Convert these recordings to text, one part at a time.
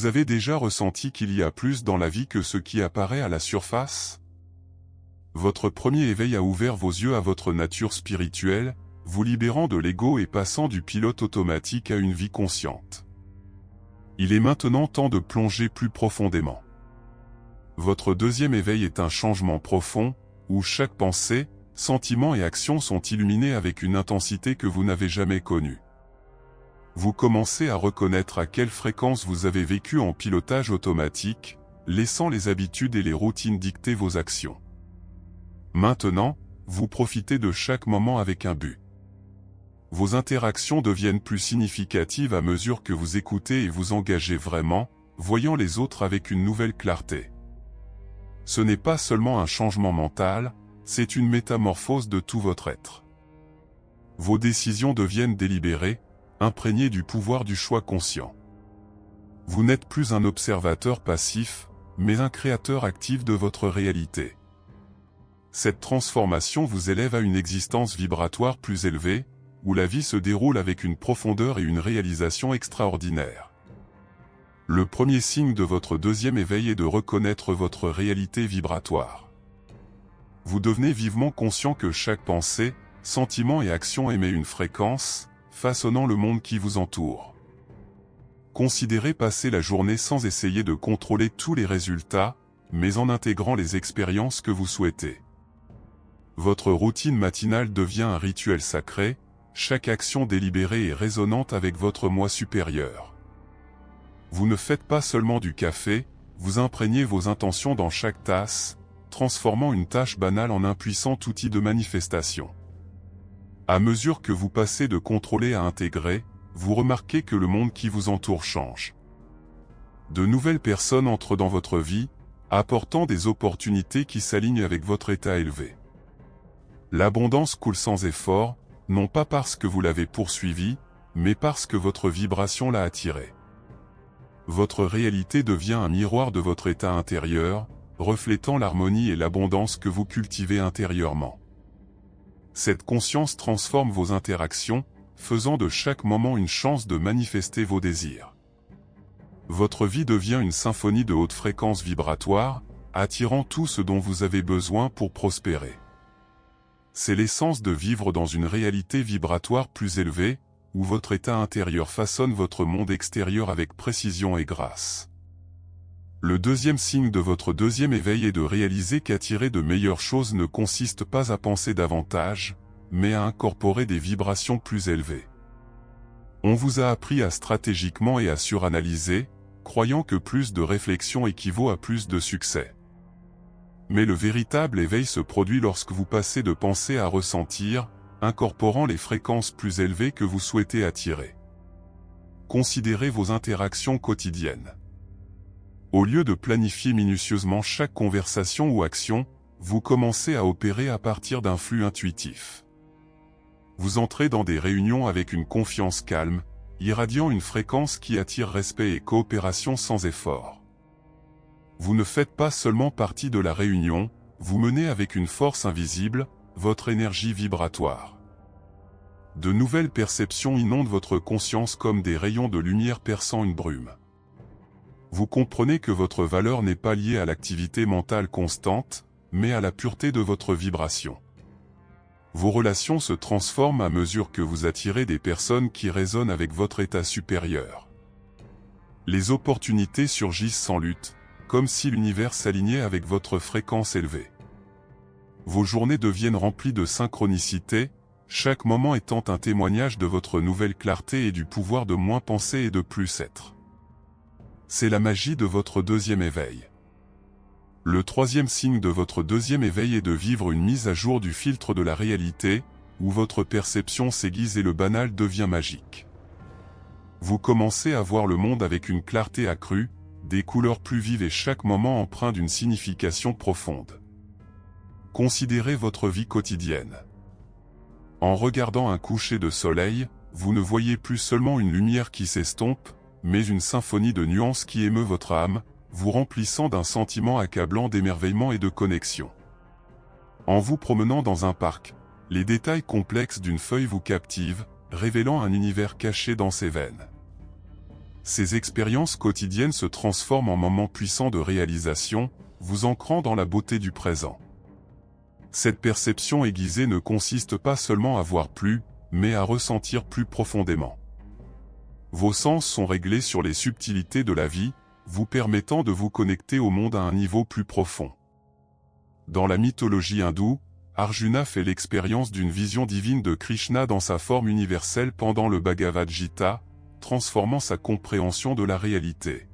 Vous avez déjà ressenti qu'il y a plus dans la vie que ce qui apparaît à la surface? Votre premier éveil a ouvert vos yeux à votre nature spirituelle, vous libérant de l'ego et passant du pilote automatique à une vie consciente. Il est maintenant temps de plonger plus profondément. Votre deuxième éveil est un changement profond, où chaque pensée, sentiment et action sont illuminés avec une intensité que vous n'avez jamais connue. Vous commencez à reconnaître à quelle fréquence vous avez vécu en pilotage automatique, laissant les habitudes et les routines dicter vos actions. Maintenant, vous profitez de chaque moment avec un but. Vos interactions deviennent plus significatives à mesure que vous écoutez et vous engagez vraiment, voyant les autres avec une nouvelle clarté. Ce n'est pas seulement un changement mental, c'est une métamorphose de tout votre être. Vos décisions deviennent délibérées, imprégnées du pouvoir du choix conscient. Vous n'êtes plus un observateur passif, mais un créateur actif de votre réalité. Cette transformation vous élève à une existence vibratoire plus élevée, où la vie se déroule avec une profondeur et une réalisation extraordinaires. Le premier signe de votre deuxième éveil est de reconnaître votre réalité vibratoire. Vous devenez vivement conscient que chaque pensée, sentiment et action émet une fréquence, façonnant le monde qui vous entoure. Considérez passer la journée sans essayer de contrôler tous les résultats, mais en intégrant les expériences que vous souhaitez. Votre routine matinale devient un rituel sacré, chaque action délibérée est résonante avec votre moi supérieur. Vous ne faites pas seulement du café, vous imprégnez vos intentions dans chaque tasse, transformant une tâche banale en un puissant outil de manifestation. À mesure que vous passez de contrôler à intégrer, vous remarquez que le monde qui vous entoure change. De nouvelles personnes entrent dans votre vie, apportant des opportunités qui s'alignent avec votre état élevé. L'abondance coule sans effort, non pas parce que vous l'avez poursuivi, mais parce que votre vibration l'a attiré. Votre réalité devient un miroir de votre état intérieur, reflétant l'harmonie et l'abondance que vous cultivez intérieurement. Cette conscience transforme vos interactions, faisant de chaque moment une chance de manifester vos désirs. Votre vie devient une symphonie de haute fréquence vibratoire, attirant tout ce dont vous avez besoin pour prospérer. C'est l'essence de vivre dans une réalité vibratoire plus élevée, où votre état intérieur façonne votre monde extérieur avec précision et grâce. Le deuxième signe de votre deuxième éveil est de réaliser qu'attirer de meilleures choses ne consiste pas à penser davantage, mais à incorporer des vibrations plus élevées. On vous a appris à stratégiquement et à suranalyser, croyant que plus de réflexion équivaut à plus de succès. Mais le véritable éveil se produit lorsque vous passez de penser à ressentir, incorporant les fréquences plus élevées que vous souhaitez attirer. Considérez vos interactions quotidiennes. Au lieu de planifier minutieusement chaque conversation ou action, vous commencez à opérer à partir d'un flux intuitif. Vous entrez dans des réunions avec une confiance calme, irradiant une fréquence qui attire respect et coopération sans effort. Vous ne faites pas seulement partie de la réunion, vous menez avec une force invisible, votre énergie vibratoire. De nouvelles perceptions inondent votre conscience comme des rayons de lumière perçant une brume. Vous comprenez que votre valeur n'est pas liée à l'activité mentale constante, mais à la pureté de votre vibration. Vos relations se transforment à mesure que vous attirez des personnes qui résonnent avec votre état supérieur. Les opportunités surgissent sans lutte, comme si l'univers s'alignait avec votre fréquence élevée. Vos journées deviennent remplies de synchronicité, chaque moment étant un témoignage de votre nouvelle clarté et du pouvoir de moins penser et de plus être. C'est la magie de votre deuxième éveil. Le troisième signe de votre deuxième éveil est de vivre une mise à jour du filtre de la réalité, où votre perception s'aiguise et le banal devient magique. Vous commencez à voir le monde avec une clarté accrue, des couleurs plus vives et chaque moment empreint d'une signification profonde. Considérez votre vie quotidienne. En regardant un coucher de soleil, vous ne voyez plus seulement une lumière qui s'estompe, mais une symphonie de nuances qui émeut votre âme, vous remplissant d'un sentiment accablant d'émerveillement et de connexion. En vous promenant dans un parc, les détails complexes d'une feuille vous captivent, révélant un univers caché dans ses veines. ces expériences quotidiennes se transforment en moments puissants de réalisation, vous ancrant dans la beauté du présent. Cette perception aiguisée ne consiste pas seulement à voir plus, mais à ressentir plus profondément. Vos sens sont réglés sur les subtilités de la vie, vous permettant de vous connecter au monde à un niveau plus profond. Dans la mythologie hindoue, Arjuna fait l'expérience d'une vision divine de Krishna dans sa forme universelle pendant le Bhagavad Gita, transformant sa compréhension de la réalité.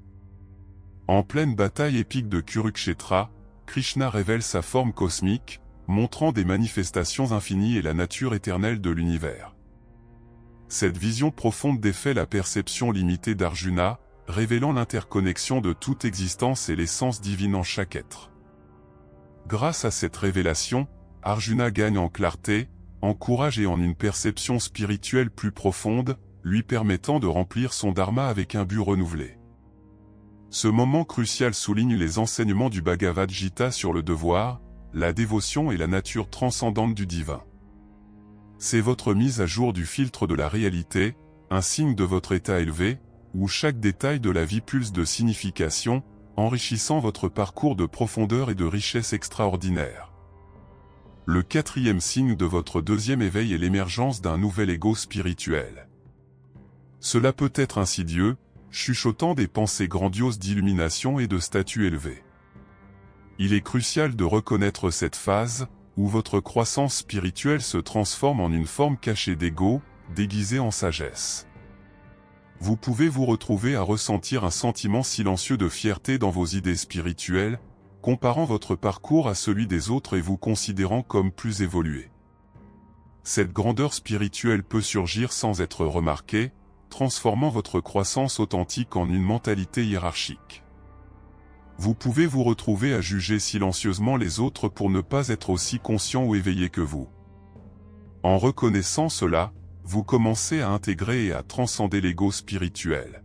En pleine bataille épique de Kurukshetra, Krishna révèle sa forme cosmique, montrant des manifestations infinies et la nature éternelle de l'univers. Cette vision profonde défait la perception limitée d'Arjuna, révélant l'interconnexion de toute existence et l'essence divine en chaque être. Grâce à cette révélation, Arjuna gagne en clarté, en courage et en une perception spirituelle plus profonde, lui permettant de remplir son dharma avec un but renouvelé. Ce moment crucial souligne les enseignements du Bhagavad Gita sur le devoir, la dévotion et la nature transcendante du divin. C'est votre mise à jour du filtre de la réalité, un signe de votre état élevé, où chaque détail de la vie pulse de signification, enrichissant votre parcours de profondeur et de richesse extraordinaire. Le quatrième signe de votre deuxième éveil est l'émergence d'un nouvel ego spirituel. Cela peut être insidieux, chuchotant des pensées grandioses d'illumination et de statut élevé. Il est crucial de reconnaître cette phase, où votre croissance spirituelle se transforme en une forme cachée d'ego, déguisée en sagesse. Vous pouvez vous retrouver à ressentir un sentiment silencieux de fierté dans vos idées spirituelles, comparant votre parcours à celui des autres et vous considérant comme plus évolué. Cette grandeur spirituelle peut surgir sans être remarquée, transformant votre croissance authentique en une mentalité hiérarchique. Vous pouvez vous retrouver à juger silencieusement les autres pour ne pas être aussi conscient ou éveillé que vous. En reconnaissant cela, vous commencez à intégrer et à transcender l'ego spirituel.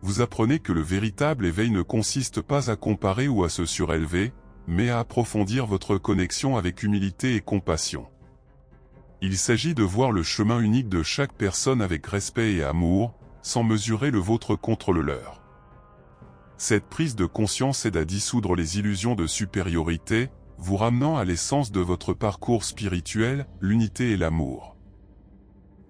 Vous apprenez que le véritable éveil ne consiste pas à comparer ou à se surélever, mais à approfondir votre connexion avec humilité et compassion. Il s'agit de voir le chemin unique de chaque personne avec respect et amour, sans mesurer le vôtre contre le leur. Cette prise de conscience aide à dissoudre les illusions de supériorité, vous ramenant à l'essence de votre parcours spirituel, l'unité et l'amour.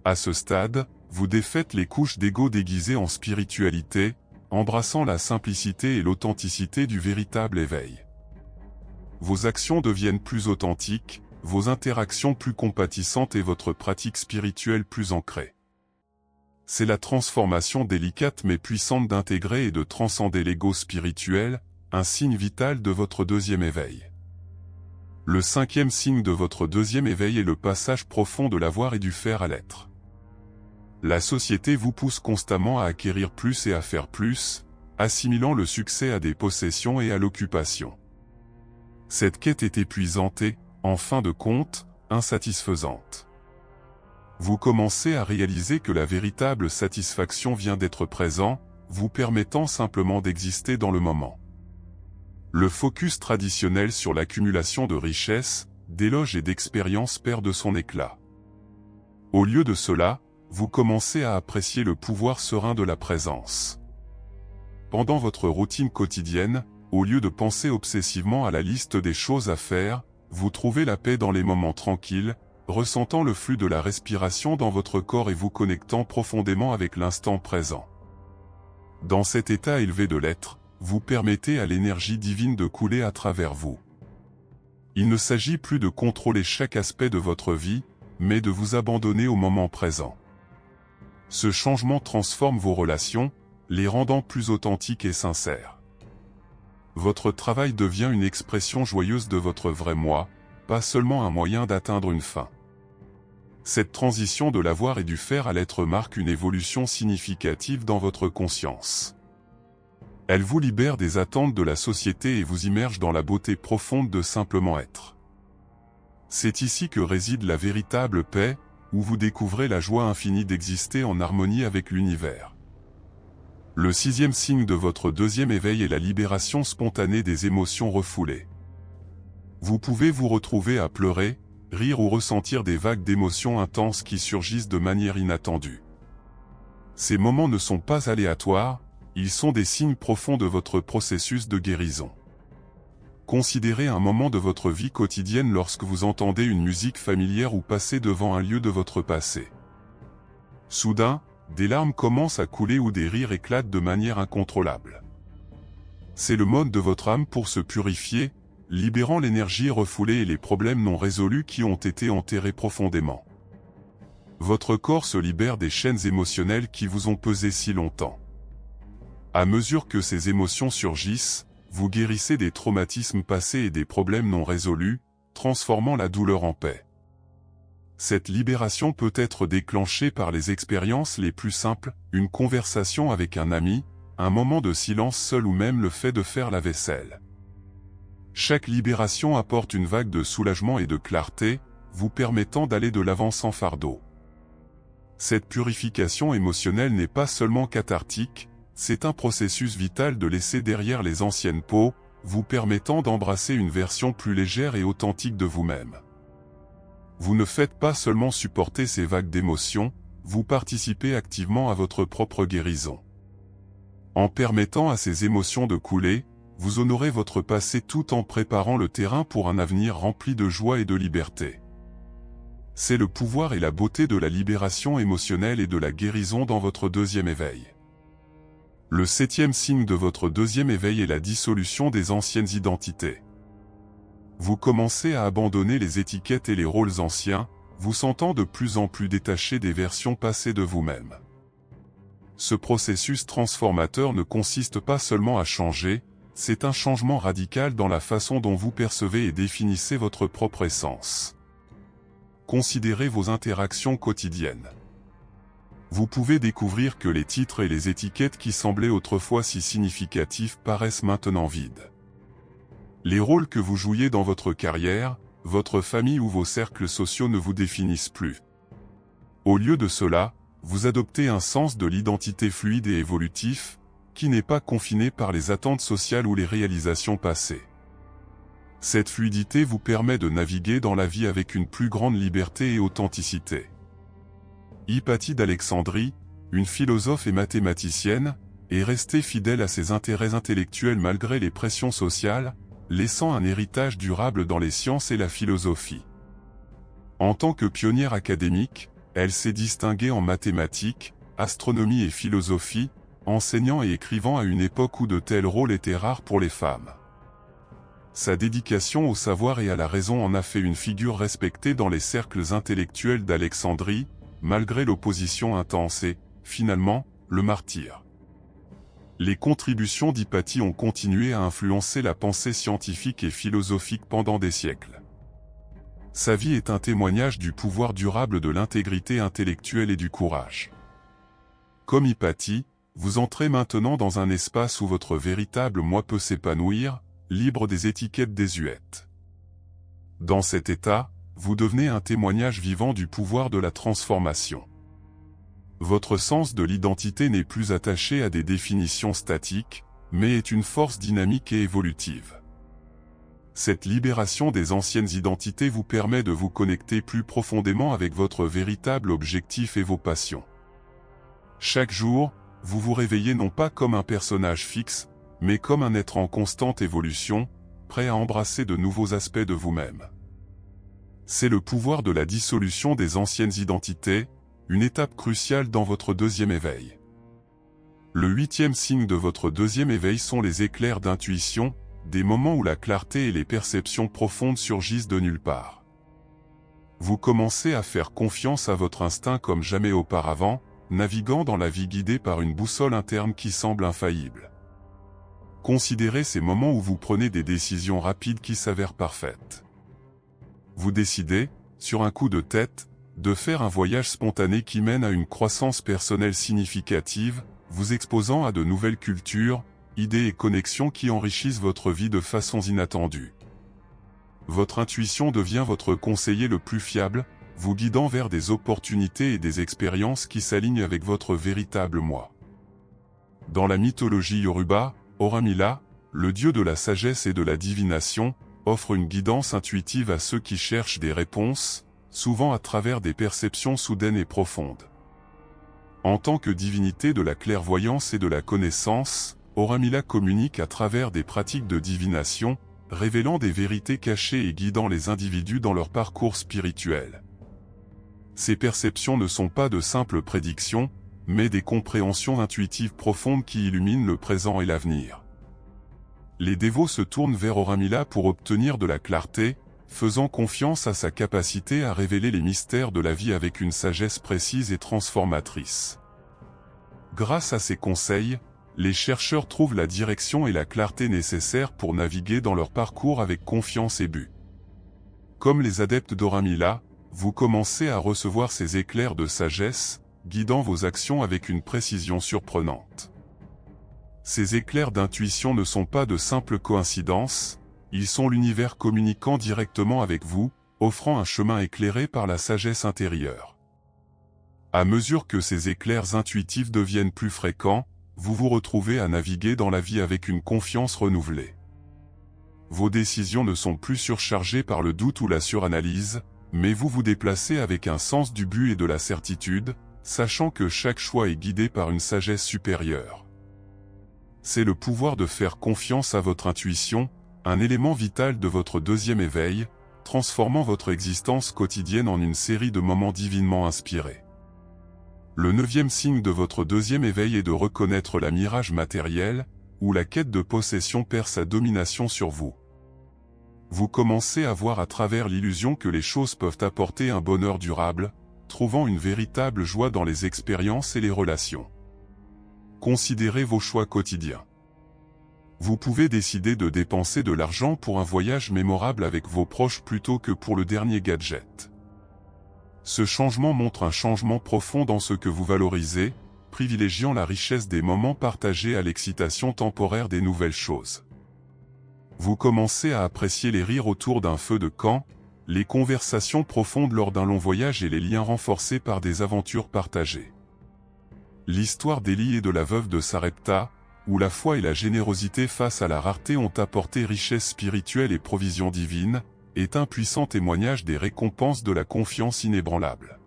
À ce stade, vous défaites les couches d'ego déguisées en spiritualité, embrassant la simplicité et l'authenticité du véritable éveil. Vos actions deviennent plus authentiques, vos interactions plus compatissantes et votre pratique spirituelle plus ancrée. C'est la transformation délicate mais puissante d'intégrer et de transcender l'ego spirituel, un signe vital de votre deuxième éveil. Le cinquième signe de votre deuxième éveil est le passage profond de l'avoir et du faire à l'être. La société vous pousse constamment à acquérir plus et à faire plus, assimilant le succès à des possessions et à l'occupation. Cette quête est épuisante et, en fin de compte, insatisfaisante. Vous commencez à réaliser que la véritable satisfaction vient d'être présent, vous permettant simplement d'exister dans le moment. Le focus traditionnel sur l'accumulation de richesses, d'éloges et d'expériences perd de son éclat. Au lieu de cela, vous commencez à apprécier le pouvoir serein de la présence. Pendant votre routine quotidienne, au lieu de penser obsessivement à la liste des choses à faire, vous trouvez la paix dans les moments tranquilles, ressentant le flux de la respiration dans votre corps et vous connectant profondément avec l'instant présent. Dans cet état élevé de l'être, vous permettez à l'énergie divine de couler à travers vous. Il ne s'agit plus de contrôler chaque aspect de votre vie, mais de vous abandonner au moment présent. Ce changement transforme vos relations, les rendant plus authentiques et sincères. Votre travail devient une expression joyeuse de votre vrai moi, pas seulement un moyen d'atteindre une fin. Cette transition de l'avoir et du faire à l'être marque une évolution significative dans votre conscience. Elle vous libère des attentes de la société et vous immerge dans la beauté profonde de simplement être. C'est ici que réside la véritable paix, où vous découvrez la joie infinie d'exister en harmonie avec l'univers. Le sixième signe de votre deuxième éveil est la libération spontanée des émotions refoulées. Vous pouvez vous retrouver à pleurer, rire ou ressentir des vagues d'émotions intenses qui surgissent de manière inattendue. Ces moments ne sont pas aléatoires, ils sont des signes profonds de votre processus de guérison. Considérez un moment de votre vie quotidienne lorsque vous entendez une musique familière ou passez devant un lieu de votre passé. Soudain, des larmes commencent à couler ou des rires éclatent de manière incontrôlable. C'est le mode de votre âme pour se purifier, libérant l'énergie refoulée et les problèmes non résolus qui ont été enterrés profondément. Votre corps se libère des chaînes émotionnelles qui vous ont pesé si longtemps. À mesure que ces émotions surgissent, vous guérissez des traumatismes passés et des problèmes non résolus, transformant la douleur en paix. Cette libération peut être déclenchée par les expériences les plus simples, une conversation avec un ami, un moment de silence seul ou même le fait de faire la vaisselle. Chaque libération apporte une vague de soulagement et de clarté, vous permettant d'aller de l'avant sans fardeau. Cette purification émotionnelle n'est pas seulement cathartique, c'est un processus vital de laisser derrière les anciennes peaux, vous permettant d'embrasser une version plus légère et authentique de vous-même. Vous ne faites pas seulement supporter ces vagues d'émotions, vous participez activement à votre propre guérison. En permettant à ces émotions de couler, vous honorez votre passé tout en préparant le terrain pour un avenir rempli de joie et de liberté. C'est le pouvoir et la beauté de la libération émotionnelle et de la guérison dans votre deuxième éveil. Le 7e signe de votre deuxième éveil est la dissolution des anciennes identités. Vous commencez à abandonner les étiquettes et les rôles anciens, vous sentant de plus en plus détaché des versions passées de vous-même. Ce processus transformateur ne consiste pas seulement à changer, c'est un changement radical dans la façon dont vous percevez et définissez votre propre essence. Considérez vos interactions quotidiennes. Vous pouvez découvrir que les titres et les étiquettes qui semblaient autrefois si significatifs paraissent maintenant vides. Les rôles que vous jouiez dans votre carrière, votre famille ou vos cercles sociaux ne vous définissent plus. Au lieu de cela, vous adoptez un sens de l'identité fluide et évolutif, qui n'est pas confiné par les attentes sociales ou les réalisations passées. Cette fluidité vous permet de naviguer dans la vie avec une plus grande liberté et authenticité. Hypatie d'Alexandrie, une philosophe et mathématicienne, est restée fidèle à ses intérêts intellectuels malgré les pressions sociales, laissant un héritage durable dans les sciences et la philosophie. En tant que pionnière académique, elle s'est distinguée en mathématiques, astronomie et philosophie, enseignant et écrivant à une époque où de tels rôles étaient rares pour les femmes. Sa dédication au savoir et à la raison en a fait une figure respectée dans les cercles intellectuels d'Alexandrie, malgré l'opposition intense et, finalement, le martyre. Les contributions d'Hypatie ont continué à influencer la pensée scientifique et philosophique pendant des siècles. Sa vie est un témoignage du pouvoir durable de l'intégrité intellectuelle et du courage. Comme Hypatie, vous entrez maintenant dans un espace où votre véritable moi peut s'épanouir, libre des étiquettes désuètes. Dans cet état, vous devenez un témoignage vivant du pouvoir de la transformation. Votre sens de l'identité n'est plus attaché à des définitions statiques, mais est une force dynamique et évolutive. Cette libération des anciennes identités vous permet de vous connecter plus profondément avec votre véritable objectif et vos passions. Chaque jour, vous vous réveillez non pas comme un personnage fixe, mais comme un être en constante évolution, prêt à embrasser de nouveaux aspects de vous-même. C'est le pouvoir de la dissolution des anciennes identités, une étape cruciale dans votre deuxième éveil. Le 8e signe de votre deuxième éveil sont les éclairs d'intuition, des moments où la clarté et les perceptions profondes surgissent de nulle part. Vous commencez à faire confiance à votre instinct comme jamais auparavant, naviguant dans la vie guidée par une boussole interne qui semble infaillible. Considérez ces moments où vous prenez des décisions rapides qui s'avèrent parfaites. Vous décidez, sur un coup de tête, de faire un voyage spontané qui mène à une croissance personnelle significative, vous exposant à de nouvelles cultures, idées et connexions qui enrichissent votre vie de façons inattendues. Votre intuition devient votre conseiller le plus fiable, vous guidant vers des opportunités et des expériences qui s'alignent avec votre véritable moi. Dans la mythologie Yoruba, Orunmila, le dieu de la sagesse et de la divination, offre une guidance intuitive à ceux qui cherchent des réponses, souvent à travers des perceptions soudaines et profondes. En tant que divinité de la clairvoyance et de la connaissance, Orunmila communique à travers des pratiques de divination, révélant des vérités cachées et guidant les individus dans leur parcours spirituel. Ces perceptions ne sont pas de simples prédictions, mais des compréhensions intuitives profondes qui illuminent le présent et l'avenir. Les dévots se tournent vers Orunmila pour obtenir de la clarté, faisant confiance à sa capacité à révéler les mystères de la vie avec une sagesse précise et transformatrice. Grâce à ses conseils, les chercheurs trouvent la direction et la clarté nécessaires pour naviguer dans leur parcours avec confiance et but. Comme les adeptes d'Orunmila, vous commencez à recevoir ces éclairs de sagesse, guidant vos actions avec une précision surprenante. Ces éclairs d'intuition ne sont pas de simples coïncidences, ils sont l'univers communiquant directement avec vous, offrant un chemin éclairé par la sagesse intérieure. À mesure que ces éclairs intuitifs deviennent plus fréquents, vous vous retrouvez à naviguer dans la vie avec une confiance renouvelée. Vos décisions ne sont plus surchargées par le doute ou la suranalyse, mais vous vous déplacez avec un sens du but et de la certitude, sachant que chaque choix est guidé par une sagesse supérieure. C'est le pouvoir de faire confiance à votre intuition, un élément vital de votre deuxième éveil, transformant votre existence quotidienne en une série de moments divinement inspirés. Le 9e signe de votre deuxième éveil est de reconnaître la mirage matériel, où la quête de possession perd sa domination sur vous. Vous commencez à voir à travers l'illusion que les choses peuvent apporter un bonheur durable, trouvant une véritable joie dans les expériences et les relations. Considérez vos choix quotidiens. Vous pouvez décider de dépenser de l'argent pour un voyage mémorable avec vos proches plutôt que pour le dernier gadget. Ce changement montre un changement profond dans ce que vous valorisez, privilégiant la richesse des moments partagés à l'excitation temporaire des nouvelles choses. Vous commencez à apprécier les rires autour d'un feu de camp, les conversations profondes lors d'un long voyage et les liens renforcés par des aventures partagées. L'histoire d'Élie et de la veuve de Sarepta, où la foi et la générosité face à la rareté ont apporté richesse spirituelle et provision divine, est un puissant témoignage des récompenses de la confiance inébranlable.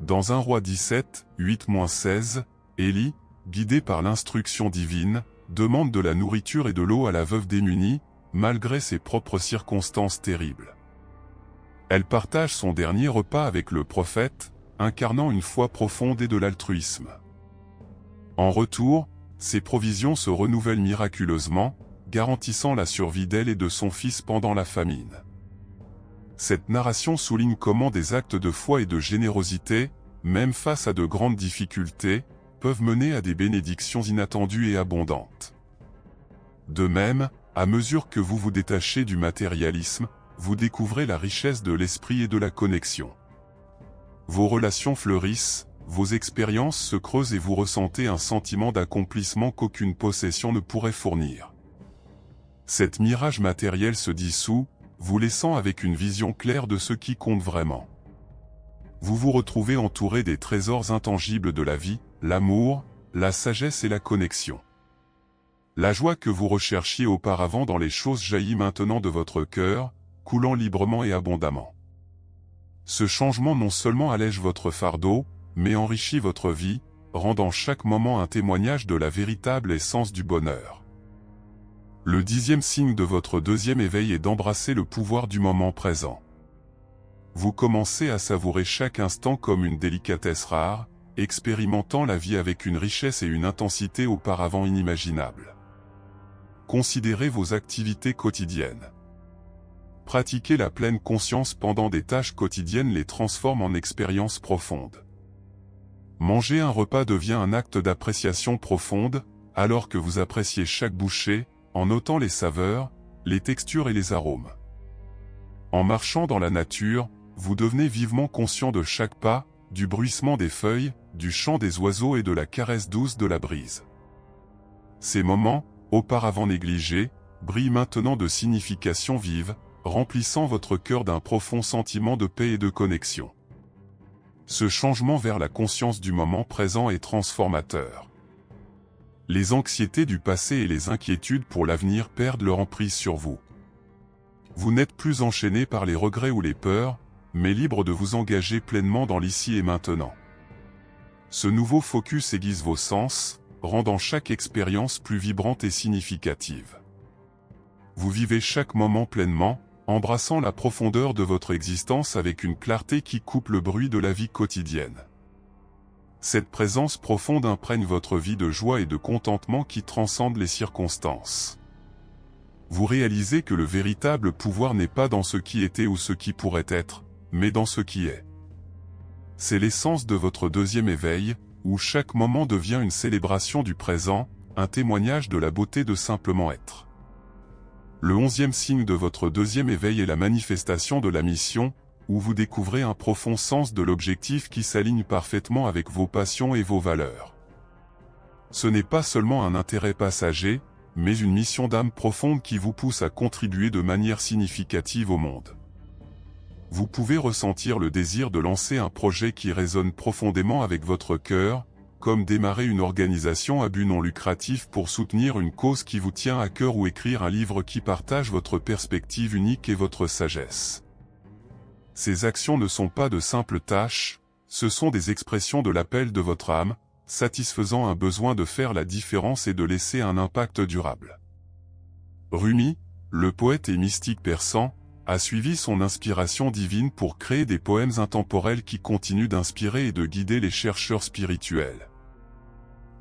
Dans 1 Roi 17, 8-16, Élie, guidé par l'instruction divine, demande de la nourriture et de l'eau à la veuve démunie, malgré ses propres circonstances terribles. Elle partage son dernier repas avec le prophète, incarnant une foi profonde et de l'altruisme. En retour, ses provisions se renouvellent miraculeusement, garantissant la survie d'elle et de son fils pendant la famine. Cette narration souligne comment des actes de foi et de générosité, même face à de grandes difficultés, peuvent mener à des bénédictions inattendues et abondantes. De même, à mesure que vous vous détachez du matérialisme, vous découvrez la richesse de l'esprit et de la connexion. Vos relations fleurissent, vos expériences se creusent et vous ressentez un sentiment d'accomplissement qu'aucune possession ne pourrait fournir. Cet mirage matériel se dissout, vous laissant avec une vision claire de ce qui compte vraiment. Vous vous retrouvez entouré des trésors intangibles de la vie, l'amour, la sagesse et la connexion. La joie que vous recherchiez auparavant dans les choses jaillit maintenant de votre cœur, coulant librement et abondamment. Ce changement non seulement allège votre fardeau, mais enrichit votre vie, rendant chaque moment un témoignage de la véritable essence du bonheur. Le 10e signe de votre deuxième éveil est d'embrasser le pouvoir du moment présent. Vous commencez à savourer chaque instant comme une délicatesse rare, expérimentant la vie avec une richesse et une intensité auparavant inimaginables. Considérez vos activités quotidiennes. Pratiquer la pleine conscience pendant des tâches quotidiennes les transforme en expériences profondes. Manger un repas devient un acte d'appréciation profonde, alors que vous appréciez chaque bouchée, en notant les saveurs, les textures et les arômes. En marchant dans la nature, vous devenez vivement conscient de chaque pas, du bruissement des feuilles, du chant des oiseaux et de la caresse douce de la brise. Ces moments, auparavant négligés, brillent maintenant de signification vive, remplissant votre cœur d'un profond sentiment de paix et de connexion. Ce changement vers la conscience du moment présent est transformateur. Les anxiétés du passé et les inquiétudes pour l'avenir perdent leur emprise sur vous. Vous n'êtes plus enchaîné par les regrets ou les peurs, mais libre de vous engager pleinement dans l'ici et maintenant. Ce nouveau focus aiguise vos sens, rendant chaque expérience plus vibrante et significative. Vous vivez chaque moment pleinement, embrassant la profondeur de votre existence avec une clarté qui coupe le bruit de la vie quotidienne. Cette présence profonde imprègne votre vie de joie et de contentement qui transcende les circonstances. Vous réalisez que le véritable pouvoir n'est pas dans ce qui était ou ce qui pourrait être, mais dans ce qui est. C'est l'essence de votre deuxième éveil, où chaque moment devient une célébration du présent, un témoignage de la beauté de simplement être. Le 11e signe de votre deuxième éveil est la manifestation de la mission, où vous découvrez un profond sens de l'objectif qui s'aligne parfaitement avec vos passions et vos valeurs. Ce n'est pas seulement un intérêt passager, mais une mission d'âme profonde qui vous pousse à contribuer de manière significative au monde. Vous pouvez ressentir le désir de lancer un projet qui résonne profondément avec votre cœur, comme démarrer une organisation à but non lucratif pour soutenir une cause qui vous tient à cœur ou écrire un livre qui partage votre perspective unique et votre sagesse. Ces actions ne sont pas de simples tâches, ce sont des expressions de l'appel de votre âme, satisfaisant un besoin de faire la différence et de laisser un impact durable. Rumi, le poète et mystique persan, a suivi son inspiration divine pour créer des poèmes intemporels qui continuent d'inspirer et de guider les chercheurs spirituels.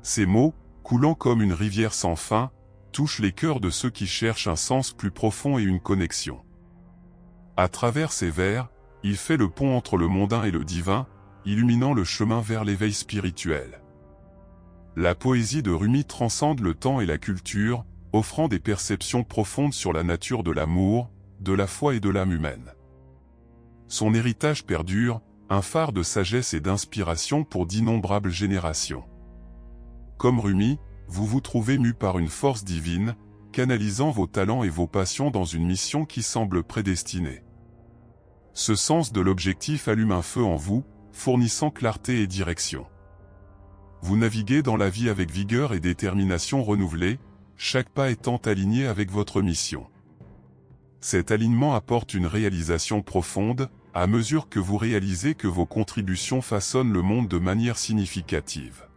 Ces mots, coulant comme une rivière sans fin, touchent les cœurs de ceux qui cherchent un sens plus profond et une connexion. À travers ces vers, il fait le pont entre le mondain et le divin, illuminant le chemin vers l'éveil spirituel. La poésie de Rumi transcende le temps et la culture, offrant des perceptions profondes sur la nature de l'amour, de la foi et de l'âme humaine. Son héritage perdure, un phare de sagesse et d'inspiration pour d'innombrables générations. Comme Rumi, vous vous trouvez mu par une force divine, canalisant vos talents et vos passions dans une mission qui semble prédestinée. Ce sens de l'objectif allume un feu en vous, fournissant clarté et direction. Vous naviguez dans la vie avec vigueur et détermination renouvelée, chaque pas étant aligné avec votre mission. Cet alignement apporte une réalisation profonde, à mesure que vous réalisez que vos contributions façonnent le monde de manière significative.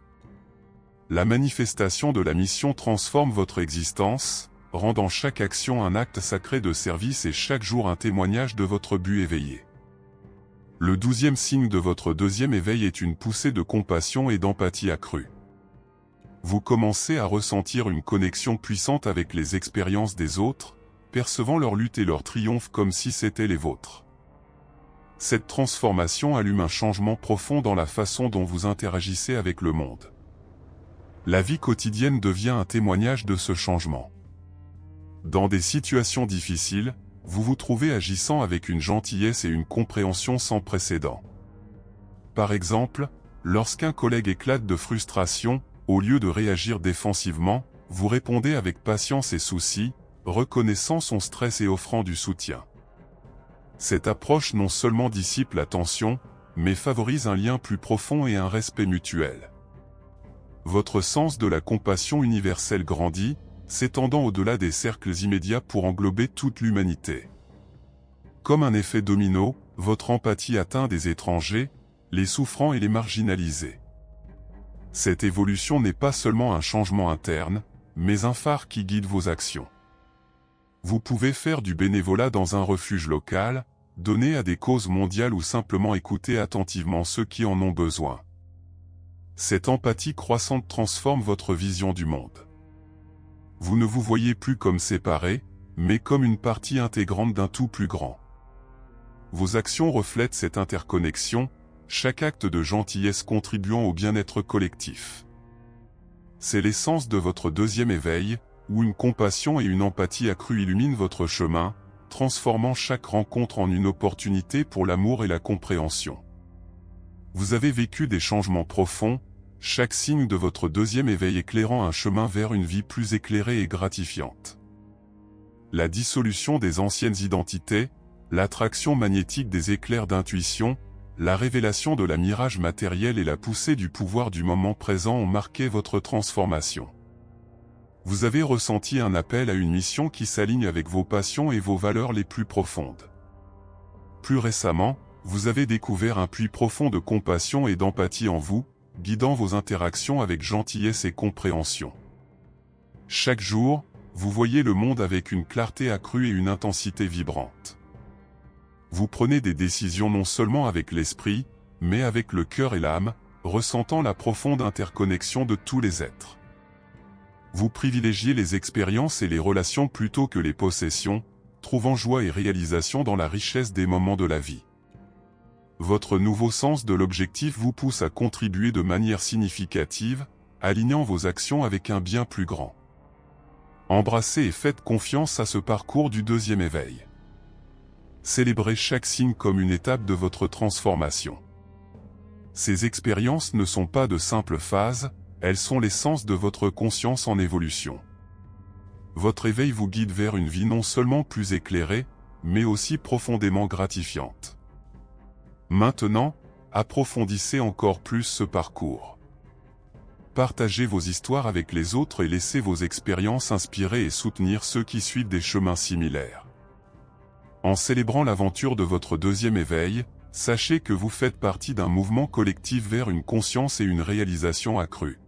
La manifestation de la mission transforme votre existence, rendant chaque action un acte sacré de service et chaque jour un témoignage de votre but éveillé. Le 12e signe de votre deuxième éveil est une poussée de compassion et d'empathie accrue. Vous commencez à ressentir une connexion puissante avec les expériences des autres, percevant leur lutte et leur triomphe comme si c'était les vôtres. Cette transformation allume un changement profond dans la façon dont vous interagissez avec le monde. La vie quotidienne devient un témoignage de ce changement. Dans des situations difficiles, vous vous trouvez agissant avec une gentillesse et une compréhension sans précédent. Par exemple, lorsqu'un collègue éclate de frustration, au lieu de réagir défensivement, vous répondez avec patience et souci, reconnaissant son stress et offrant du soutien. Cette approche non seulement dissipe la tension, mais favorise un lien plus profond et un respect mutuel. Votre sens de la compassion universelle grandit, s'étendant au-delà des cercles immédiats pour englober toute l'humanité. Comme un effet domino, votre empathie atteint des étrangers, les souffrants et les marginalisés. Cette évolution n'est pas seulement un changement interne, mais un phare qui guide vos actions. Vous pouvez faire du bénévolat dans un refuge local, donner à des causes mondiales ou simplement écouter attentivement ceux qui en ont besoin. Cette empathie croissante transforme votre vision du monde. Vous ne vous voyez plus comme séparés, mais comme une partie intégrante d'un tout plus grand. Vos actions reflètent cette interconnexion, chaque acte de gentillesse contribuant au bien-être collectif. C'est l'essence de votre deuxième éveil, où une compassion et une empathie accrue illuminent votre chemin, transformant chaque rencontre en une opportunité pour l'amour et la compréhension. Vous avez vécu des changements profonds, chaque signe de votre deuxième éveil éclairant un chemin vers une vie plus éclairée et gratifiante. La dissolution des anciennes identités, l'attraction magnétique des éclairs d'intuition, la révélation de la mirage matériel et la poussée du pouvoir du moment présent ont marqué votre transformation. Vous avez ressenti un appel à une mission qui s'aligne avec vos passions et vos valeurs les plus profondes. Plus récemment, vous avez découvert un puits profond de compassion et d'empathie en vous, guidant vos interactions avec gentillesse et compréhension. Chaque jour, vous voyez le monde avec une clarté accrue et une intensité vibrante. Vous prenez des décisions non seulement avec l'esprit, mais avec le cœur et l'âme, ressentant la profonde interconnexion de tous les êtres. Vous privilégiez les expériences et les relations plutôt que les possessions, trouvant joie et réalisation dans la richesse des moments de la vie. Votre nouveau sens de l'objectif vous pousse à contribuer de manière significative, alignant vos actions avec un bien plus grand. Embrassez et faites confiance à ce parcours du deuxième éveil. Célébrez chaque signe comme une étape de votre transformation. Ces expériences ne sont pas de simples phases, elles sont l'essence de votre conscience en évolution. Votre éveil vous guide vers une vie non seulement plus éclairée, mais aussi profondément gratifiante. Maintenant, approfondissez encore plus ce parcours. Partagez vos histoires avec les autres et laissez vos expériences inspirer et soutenir ceux qui suivent des chemins similaires. En célébrant l'aventure de votre deuxième éveil, sachez que vous faites partie d'un mouvement collectif vers une conscience et une réalisation accrue.